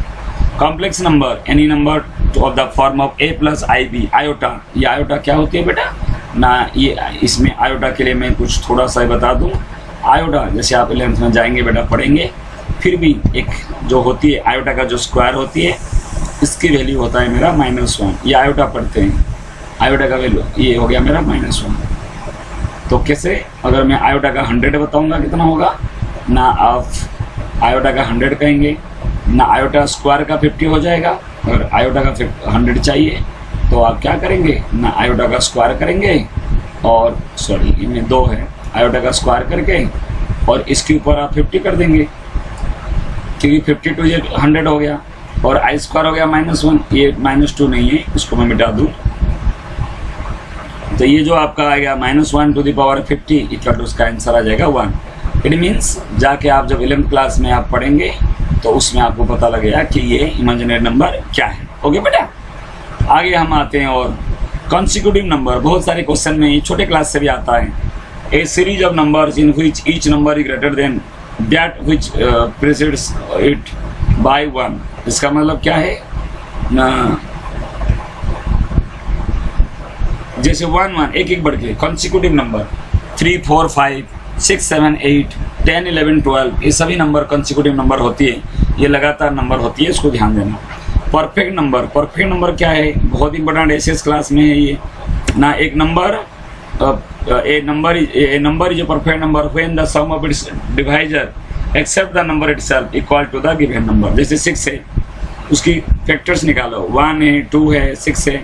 Complex number, any number of the form of a + ib, iota. ये आयोटा क्या होती है बेटा ना, ये इसमें आयोटा के लिए मैं कुछ थोड़ा सा बता दूं। आयोटा जैसे आप 11th में जाएंगे बेटा पढ़ेंगे, फिर भी एक जो होती है आयोटा का जो स्क्वायर होती है, इसकी वैल्यू होता है मेरा -1। ये आयोटा पढ़ते हैं, आयोटा का वैल्यू ये हो गया मेरा -1। तो कैसे, अगर मैं आयोटा का 100 बताऊंगा कितना होगा ना, आप आयोटा का 100 कहेंगे ना, आयोटा स्क्वायर का 50 हो जाएगा। अगर आयोटा का 100 चाहिए तो आप क्या करेंगे ना, आयोटा का स्क्वायर करेंगे, और सॉरी इनमें 2 है, आयोटा का स्क्वायर करके और इसके ऊपर आप 50 कर देंगे, क्योंकि 52 ये 100 हो गया, और आई स्क्वायर हो गया -1, ये -2 नहीं है, इसको मैं मिटा दूँ। तो ये जो आपका आएगा -1 to the power 50 equal to उसका आंसर आ जाएगा 1। इट मीन्स जाके आप जब 11th क्लास में आप पढ़ेंगे तो उसमें आपको पता लगेगा कि ये इमेजिनरी नंबर क्या है, ओके बेटा। आगे हम आते हैं, और कॉन्सिक्यूटिव नंबर, बहुत सारे क्वेश्चन में ये छोटे क्लास से भी आता है। A series of numbers in which each number is greater than that which precedes it by 1। इसका मतलब क्या है ना, जैसे 1 1 एक एक बढ़ के कॉन्सिक्यूटिव नंबर 3 4 5 6 7 8 10 11 12, ये सभी नंबर कॉन्सिक्यूटिव नंबर होती है, ये लगातार नंबर होती है, इसको ध्यान देना। परफेक्ट नंबर, परफेक्ट नंबर क्या है, बहुत इंपॉर्टेंट एसएस क्लास में है ये ना। एक number a number is a perfect number when the sum of its divisor except the number itself equal to the given number. जैसे 6 है, उसकी फैक्टर्स निकालो, 1 है, 2 है, 6 है,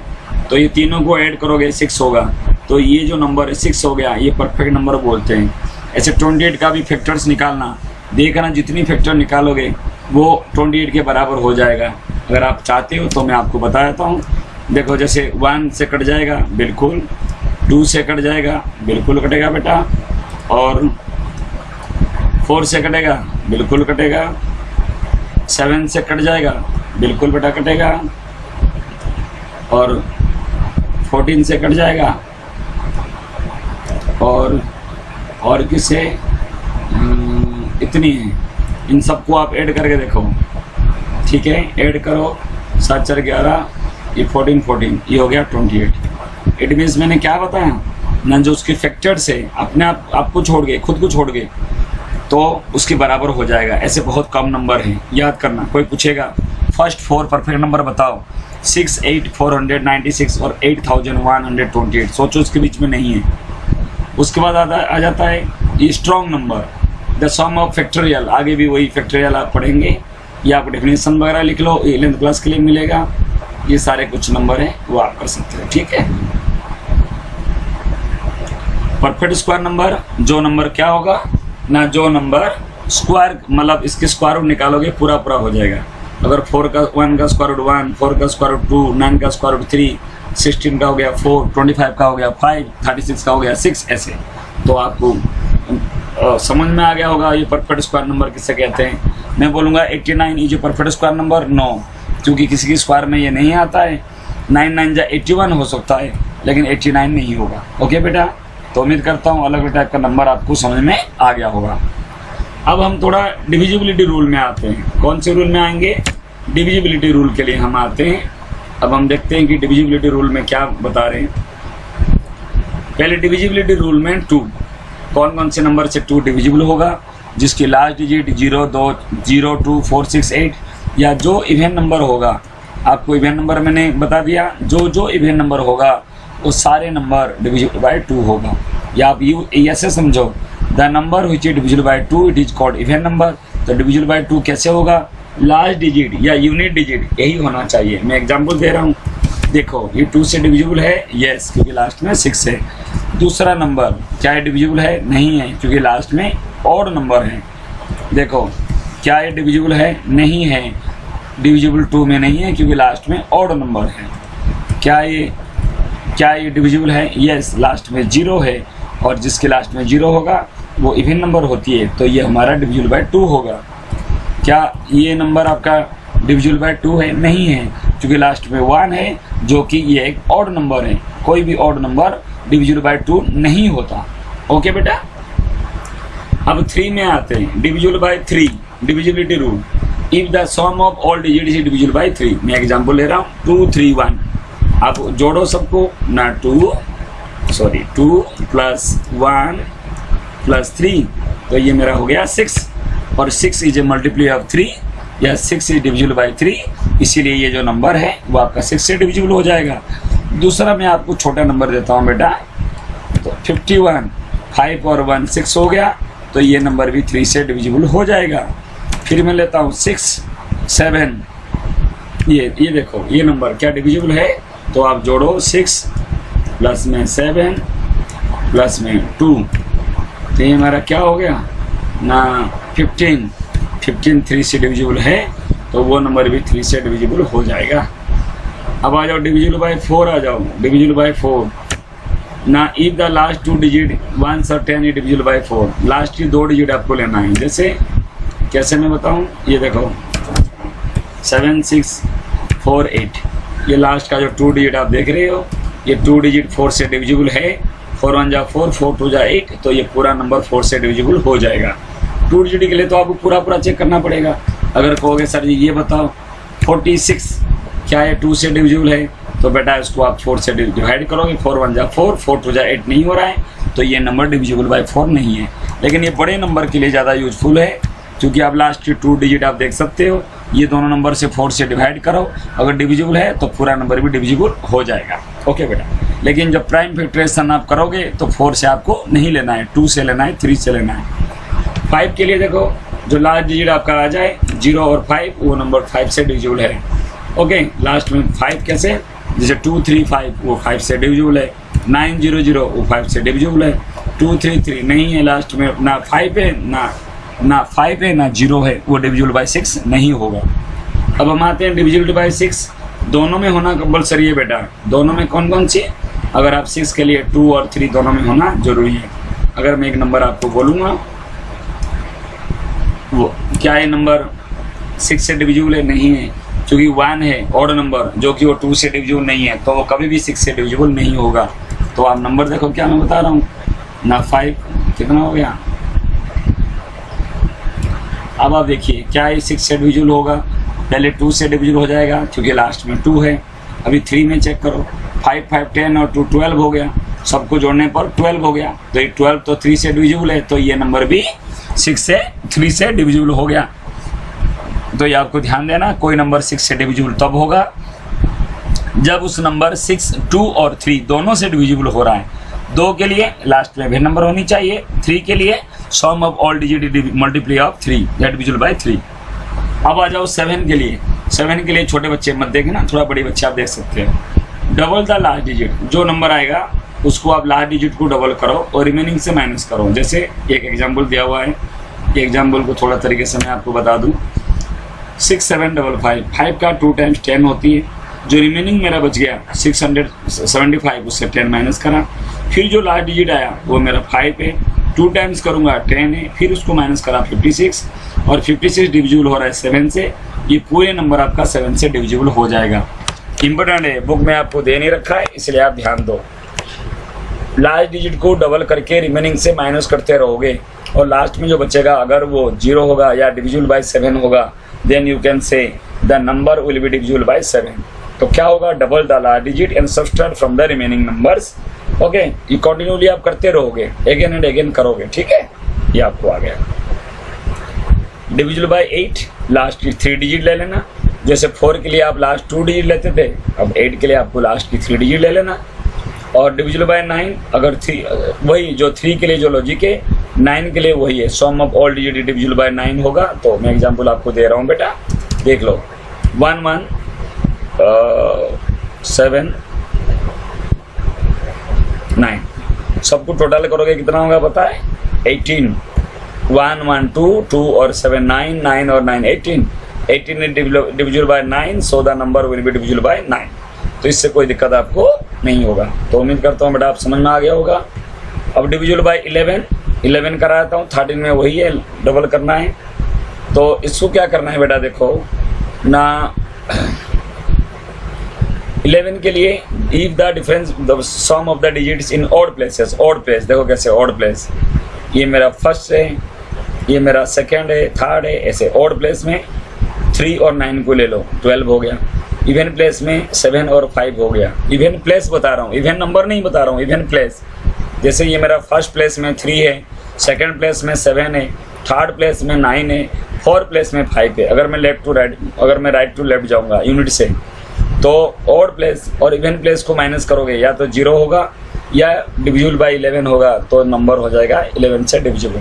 तो ये तीनों को ऐड करोगे 6 होगा, तो ये जो नंबर है 6 हो गया, ये परफेक्ट नंबर बोलते हैं। ऐसे 28 का भी फैक्टर्स निकालना, देखना जितनी फैक्टर निकालोगे वो 28 के बराबर हो जाएगा। अगर आप चाहते हो तो मैं आपको बता देता हूँ। देखो, जैसे 1 से कट जाएगा बिल्कुल, 2 से कट जाएगा बिल्कुल कटेगा बेटा, और 4 से कटेगा बिल्कुल कटेगा, 7 से कट जाएगा बिल्कुल बेटा कटेगा, और 14 से कट जाएगा, और किससे इतनी है। इन सबको आप ऐड करके देखो, ठीक है, ऐड करो 7 4 11, ये 14 14, ये हो गया 28। इट मीन्स मैंने क्या बताया ना, जो उसके फैक्टर से अपने आप आपको छोड़ गए, खुद को छोड़ गए, तो उसके बराबर हो जाएगा। ऐसे बहुत कम नंबर हैं, याद करना। कोई पूछेगा फर्स्ट 4 परफेक्ट नंबर बताओ, 6 8 496 और 8128, सोचो उसके बीच में नहीं है। उसके बाद आ जाता है ये strong number, the sum of factorial, आगे भी वही फैक्टोरियल आप पढ़ेंगे, ये आप डेफिनेशन वगैरह लिख लो, 11th क्लास के लिए मिलेगा। ये सारे कुछ नंबर हैं वो आप कर सकते हो, ठीक है। परफेक्ट स्क्वायर नंबर, जो नंबर क्या होगा ना, जो नंबर स्क्वायर मतलब इसके स्क्वायर रूट निकालोगे पूरा पूरा हो जाएगा। अगर 1 का स्क्वायर रूट 1, 4 का स्क्वायर रूट 2, 9 का स्क्वायर रूट 3, 16 का हो गया 4, 25 का हो गया 5, 36 का हो गया 6, ऐसे तो आपको समझ में आ गया होगा ये परफेक्ट स्क्वायर नंबर किससे कहते हैं। मैं बोलूँगा 89 ये जो परफेक्ट स्क्वायर नंबर, नो, क्योंकि किसी की स्क्वायर में ये नहीं आता है। 9 9 जा 81 हो सकता है, लेकिन 89 नहीं होगा। ओके बेटा, तो उम्मीद करता हूँ अलग अलग टाइप का नंबर आपको समझ में आ गया होगा। अब हम थोड़ा डिविजिबिलिटी रूल में आते हैं। कौन से रूल में आएंगे? डिविजिबिलिटी रूल के लिए हम आते हैं। अब हम देखते हैं कि डिविजिबिलिटी रूल में क्या बता रहे हैं। पहले डिविजिबिलिटी रूल में 2, कौन कौन से नंबर से 2 डिविजिबल होगा? जिसकी लास्ट डिजिट 0, 2, 0, 2, 4, 6, 8 या जो इवेन नंबर होगा। आपको इवेन नंबर मैंने बता दिया, जो इवेन नंबर होगा वो सारे नंबर डिविजिबल बाय 2 होगा। या आप ऐसे समझो, the number which is divisible bye 2 it is called even number. तो डिविजिबल बाय 2 कैसे होगा? लास्ट डिजिट या यूनिट डिजिट यही होना चाहिए। मैं एग्जांपल दे रहा हूँ, देखो ये 2 से डिविजिबल है, यस, क्योंकि लास्ट में 6 है। दूसरा नंबर क्या ये डिविजिबल है? नहीं है, क्योंकि लास्ट में ऑड नंबर है। देखो क्या ये डिविजिबल है? नहीं है, डिविजिबल 2 में नहीं है, क्योंकि लास्ट में ऑड नंबर है। क्या ये डिविजिबल है? यस, लास्ट में 0 है, और जिसके लास्ट में 0 होगा वो इवन नंबर होती है, तो ये हमारा डिविजिबल बाय 2 होगा। क्या ये नंबर आपका डिविजिबल बाय 2 है? नहीं है, क्योंकि लास्ट में 1 है, जो कि ये एक ऑड नंबर है। कोई भी ऑड नंबर डिविजिबल बाय 2 नहीं होता। ओके बेटा, अब 3 में आते हैं। Divisible by 3, divisibility rule, if the sum of all digit is divisible by 3। मैं एग्जांपल ले रहा हूँ, 2, 3, 1। आप जोड़ो सबको ना, 2 प्लस 1 प्लस 3, तो ये मेरा हो गया 6, और 6 इज ए मल्टीप्लाई ऑफ 3, या 6 इज डिविजिबल बाय 3, इसीलिए ये जो नंबर है वो आपका 6 से डिविजिबल हो जाएगा। दूसरा मैं आपको छोटा नंबर देता हूँ बेटा, तो 51, 5 और 1 6 हो गया, तो ये नंबर भी 3 से डिविजिबल हो जाएगा। फिर मैं लेता हूँ 6, 7, ये देखो ये नंबर क्या डिविजिबल है? तो आप जोड़ो 6 प्लस में 7 प्लस में 2, तो ये हमारा क्या हो गया ना, 15 3 से डिविजिबल है, तो वो नंबर भी 3 से डिविजिबल हो जाएगा। अब आ जाओ डिविजिबल बाय 4, आ जाओ डिविजिबल बाय 4 ना, इफ द लास्ट 2 डिजिट 1 और 10 डिविजिबल बाय 4, लास्ट की 2 डिजिट आपको लेना है। जैसे कैसे मैं बताऊं, ये देखो 7, 6, 4, 8, ये लास्ट का जो 2 डिजिट आप देख रहे हो, ये 2 डिजिट 4 से डिविजिबल है। 4 1 जा 4, 4 2 जा 8, तो ये पूरा नंबर 4 से डिविजिबल हो जाएगा। 2 डिजिट के लिए तो आपको पूरा चेक करना पड़ेगा। अगर कहोगे सर जी ये बताओ 46 क्या ये 2 से डिविजिबल है, तो बेटा इसको आप 4 से डिवाइड करोगे। 4 1 जा 4, 4 2 जा 8 नहीं हो रहा है, तो ये नंबर डिविजिबल बाय 4 नहीं है। लेकिन ये बड़े नंबर के लिए ज़्यादा यूजफुल है, क्योंकि आप लास्ट की 2 डिजिट आप देख सकते हो, ये दोनों नंबर से 4 से डिवाइड करो, अगर डिविजिबल है तो पूरा नंबर भी डिविजिबल हो जाएगा। ओके बेटा, लेकिन जब प्राइम फैक्टराइजेशन आप करोगे तो 4 से आपको नहीं लेना है, 2 से लेना है, 3 से लेना है। 5 के लिए देखो, जो लास्ट डिजिट आपका आ जाए 0 और 5, वो नंबर 5 से डिविजिबल है। ओके, लास्ट में 5 कैसे, जैसे 2 3 5 वो 5 से डिविजिबल है। 9 0 0 वो 5 से डिविजिबल है। 2 3 3 नहीं है, लास्ट में ना 5 है ना 5 है ना 0 है, वो डिविजिबल बाय 6 नहीं होगा। अब हम आते हैं डिविजिबल बाय 6, दोनों में होना कंपलसरी है बेटा। दोनों में कौन कौन सी? अगर आप 6 के लिए 2 और 3 दोनों में होना जरूरी है। अगर मैं एक नंबर आपको बोलूँगा, वो क्या है नंबर 6 से डिविजिबल है? नहीं है, क्योंकि 1 है ऑड नंबर, जो कि वो 2 से डिविजिबल नहीं है, तो वो कभी भी 6 से डिविजिबल नहीं होगा। तो आप नंबर देखो क्या मैं बता रहा हूँ ना, 5 कितना हो गया। अब आप देखिए क्या ये 6 से डिविजिबल होगा, पहले 2 से डिविजिबल हो जाएगा, क्योंकि लास्ट में 2 है। अभी 3 में चेक करो, 5 5 10 और 2 12 हो गया, सबको जोड़ने पर 12 हो गया, तो ये 12 तो 3 से डिविजिबल है, तो ये नंबर भी 3 से डिविजिबल हो गया। तो ये आपको ध्यान देना, कोई नंबर 6 से डिविजिबल तब होगा जब उस नंबर 6, 2 और 3 दोनों से डिविजिबल हो रहा है। 2 के लिए लास्ट में भी नंबर होनी चाहिए, 3 के लिए sum of all digit multiply of 3 that divisible by 3। अब आ जाओ 7 के लिए। 7 के लिए छोटे बच्चे मत देखें ना, थोड़ा बड़े बच्चे आप देख सकते हो। डबल द लास्ट डिजिट, जो नंबर आएगा उसको आप लास्ट डिजिट को डबल करो और रिमेनिंग से माइनस करो। जैसे एक एग्जाम्पल दिया हुआ है, एग्जाम्पल को थोड़ा तरीके से मैं आपको बता दूं। 6755, 5 का 2 टाइम्स 10 होती है। जो रिमेनिंग मेरा बच गया 675, उससे 10 माइनस करा। फिर जो लास्ट डिजिट आया वो मेरा 5 है, 2 टाइम्स करूँगा 10 है, फिर उसको माइनस करा 56, और 56 डिविजिबल हो रहा है 7 से। ये पूरे नंबर आपका 7 से डिविजिबल हो जाएगा। इंपॉर्टेंट है, बुक में आपको दे नहीं रखा है इसलिए आप ध्यान दो। लास्ट डिजिट को डबल करके रिमेनिंग से माइनस करते रहोगे और लास्ट में जो बचेगा अगर वो 0 होगा या डिविजिबल बाय 7 होगा, then you can say the number will be divisible by 7। तो क्या होगा, double the last digit and subtract from the remaining numbers. Okay, ये कंटिन्यूली आप करते रहोगे, अगेन एंड अगेन करोगे, ठीक है। ये आपको आ गया। डिविजिबल बाय 8, लास्ट की 3 डिजिट ले लेना। जैसे 4 के लिए आप लास्ट 2 डिजिट लेते थे, अब 8 के लिए आपको लास्ट की 3 डिजिट ले लेना। और डिविजिबल बाय 9, अगर 3 वही जो 3 के लिए जो लॉजिक है, 9 के लिए वही है, sum of all digit divisible by 9 होगा। तो मैं एग्जांपल आपको दे रहा हूँ बेटा, देख लो। 1 1 7 9, सबको टोटल करोगे कितना होगा पता है, 18। 1 1 2 2 और 7 9 9 और 9 18 18 divisible by 9, so the number will be divisible by 9। तो इससे कोई दिक्कत आपको नहीं होगा। तो उम्मीद करता हूँ बेटा आप समझ में आ गया होगा। अब डिविजिबल बाय 11 कराता हूँ, 13 में वही है, डबल करना है। तो इसको क्या करना है बेटा, देखो ना 11 के लिए if the difference the sum of the digits in odd places, odd place देखो कैसे ऑड प्लेस, ये मेरा फर्स्ट है, ये मेरा सेकंड है, थर्ड है, ऐसे ऑड प्लेस में 3 और 9 को ले लो, 12 हो गया। इवन प्लेस में 7 और 5 हो गया। इवन प्लेस बता रहा हूँ, इवन नंबर नहीं बता रहा हूँ, इवन प्लेस। जैसे ये मेरा फर्स्ट प्लेस में 3 है, सेकंड प्लेस में 7 है, थर्ड प्लेस में 9 है, फोर्थ प्लेस में 5 है। अगर मैं लेफ्ट टू राइट, अगर मैं राइट टू लेफ्ट जाऊँगा यूनिट से, तो ऑड प्लेस और इवन प्लेस को माइनस करोगे, या तो 0 होगा या डिविजिबल बाय 11 होगा, तो नंबर हो जाएगा 11 से डिविजिबल।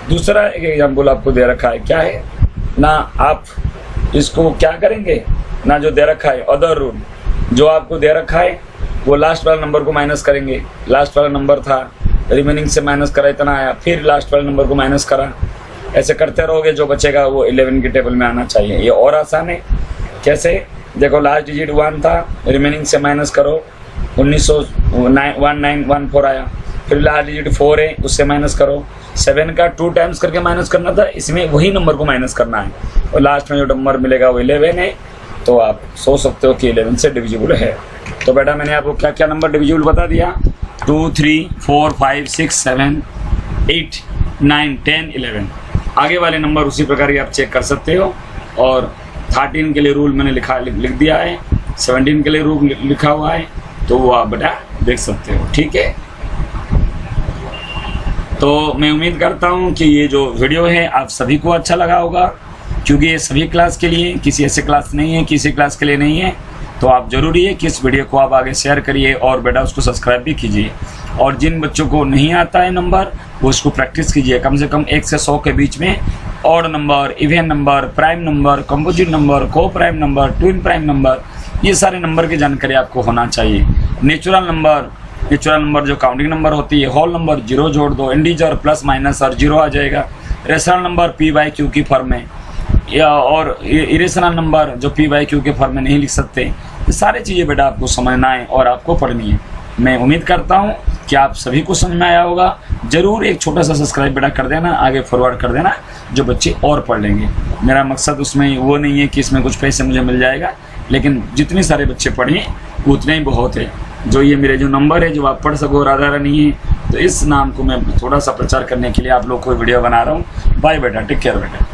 दूसरा एक एग्जाम्पल आपको दे रखा है, क्या है ना, आप इसको क्या करेंगे ना, जो दे रखा है अदर रूल, जो आपको दे रखा है वो लास्ट वाला नंबर को माइनस करेंगे। लास्ट वाला नंबर था, रिमेनिंग से माइनस करा, इतना आया, फिर लास्ट वाले नंबर को माइनस करा, ऐसे करते रहोगे, जो बचेगा वो 11 के टेबल में आना चाहिए। ये और आसान है। कैसे, देखो लास्ट डिजिट 1 था, रिमेनिंग से माइनस करो, 1914 आया। फिर लास्ट डिजिट 4 है, उससे माइनस करो। 7 का 2 टाइम्स करके माइनस करना था, इसमें वही नंबर को माइनस करना है, और लास्ट में जो नंबर मिलेगा वो 11 है। तो आप सोच सकते हो कि 11 से डिविजिबल है। तो बेटा मैंने आपको क्या क्या नंबर डिविजिबल बता दिया, 2 3 4 5 6 7 8 9 10 11। आगे वाले नंबर उसी प्रकार के आप चेक कर सकते हो। और 13 के लिए रूल मैंने लिख दिया है, 17 के लिए रूल लिखा हुआ है, तो वो आप बेटा देख सकते हो, ठीक है। तो मैं उम्मीद करता हूँ कि ये जो वीडियो है आप सभी को अच्छा लगा होगा, क्योंकि ये सभी क्लास के लिए, किसी ऐसे क्लास नहीं है, किसी क्लास के लिए नहीं है। तो आप जरूरी है कि इस वीडियो को आप आगे शेयर करिए और बेटा उसको सब्सक्राइब भी कीजिए। और जिन बच्चों को नहीं आता है नंबर, वो उसको प्रैक्टिस कीजिए, कम से कम 1 से 100 के बीच में odd number, even number, prime number, composite number, coprime number, twin prime number, ये सारे नंबर की जानकारी आपको होना चाहिए। नेचुरल नंबर जो काउंटिंग नंबर होती है, होल नंबर 0 जोड़ दो, इंटीजर प्लस माइनस और 0 आ जाएगा। रेशनल नंबर p/q की फॉर्म में, या और इरेशनल नंबर जो p/q के फॉर्म में नहीं लिख सकते। ये सारी चीज़ें बेटा आपको समझना है और आपको पढ़नी है। मैं उम्मीद करता हूँ कि आप सभी को समझ में आया होगा। जरूर एक छोटा सा सब्सक्राइब बेटा कर देना, आगे फॉरवर्ड कर देना, जो बच्चे और पढ़ लेंगे। मेरा मकसद उसमें वो नहीं है कि इसमें कुछ पैसे मुझे मिल जाएगा, लेकिन जितने सारे बच्चे पढ़ें उतने ही बहुत है। जो ये मेरे जो नंबर है, जो आप पढ़ सको, राधा रानी है, तो इस नाम को मैं थोड़ा सा प्रचार करने के लिए आप लोग को वीडियो बना रहा हूँ। बाय बेटा, टेक केयर बेटा।